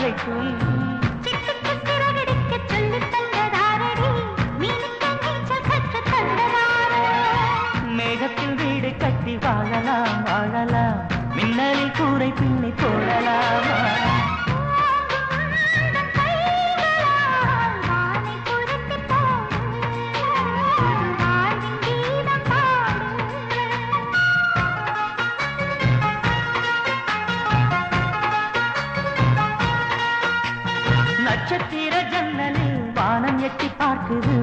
அழைக்கும். மேகத்தில் வீடு கட்டி வாழலாம் வாழலாம், மின்னலில் கூரை பின்னி போடலாமா? நட்சத்திர ஜன்னலில் வானம் எட்டி பார்க்குது,